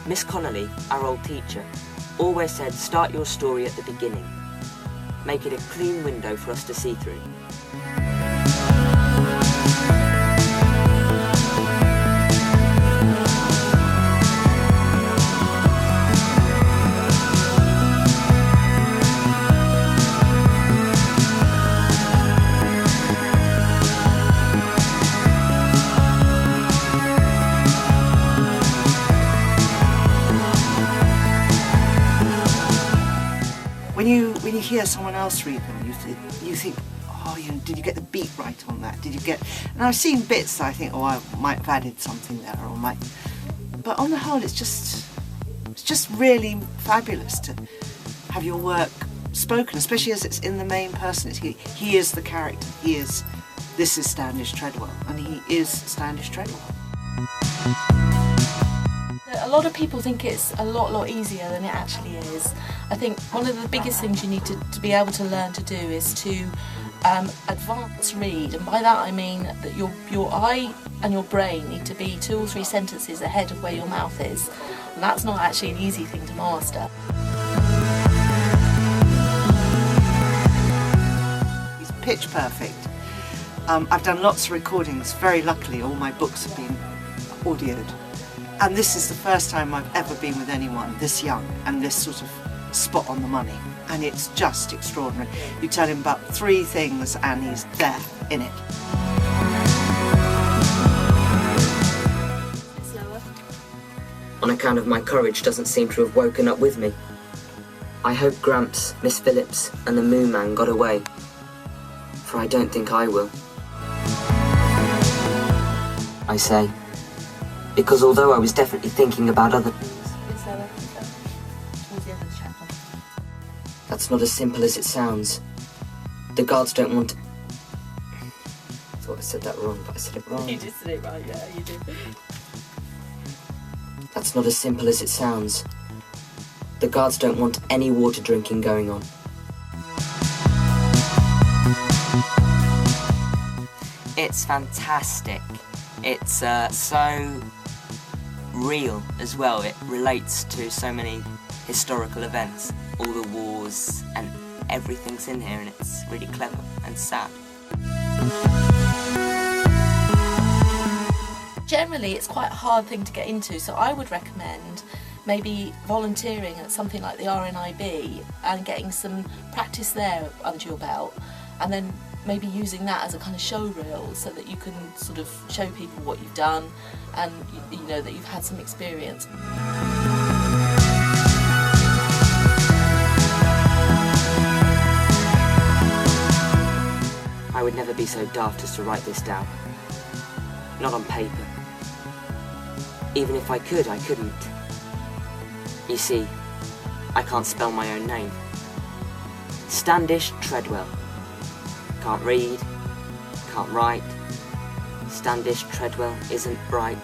Miss Connolly, our old teacher, always said start your story at the beginning. Make it a clean window for us to see through. When you hear someone else read them, you think, oh, did you get the beat right on that? Did you get? And I've seen bits that I think, oh, I might have added something there, or might. But on the whole, it's just really fabulous to have your work spoken, especially as it's in the main person. He is the character. This is Standish Treadwell, and he is Standish Treadwell. A lot of people think it's a lot easier than it actually is. I think one of the biggest things you need to be able to learn to do is to advance read, and by that I mean that your eye and your brain need to be 2 or 3 sentences ahead of where your mouth is, and that's not actually an easy thing to master. He's pitch perfect. I've done lots of recordings. Very luckily, all my books have been audioed. And this is the first time I've ever been with anyone this young and this sort of spot on the money. And it's just extraordinary. You tell him about 3 things and he's there in it. Slower. On account of my courage doesn't seem to have woken up with me. I hope Gramps, Miss Phillips and the Moon Man got away, for I don't think I will. I say, because although I was definitely thinking about other things, Towards the end of the chapter. that's not as simple as it sounds. The guards don't want to... I thought I said that wrong, but I said it wrong. You did say it right, yeah, you did. That's not as simple as it sounds. The guards don't want any water drinking going on. It's fantastic. It's so real as well. It relates to so many historical events, all the wars, and everything's in here, and it's really clever and sad. Generally, it's quite a hard thing to get into, so I would recommend maybe volunteering at something like the RNIB and getting some practice there under your belt, and then maybe using that as a kind of show reel so that you can sort of show people what you've done and you know that you've had some experience. I would never be so daft as to write this down. Not on paper. Even if I could, I couldn't. You see, I can't spell my own name. Standish Treadwell. Can't read, can't write. Standish Treadwell isn't bright.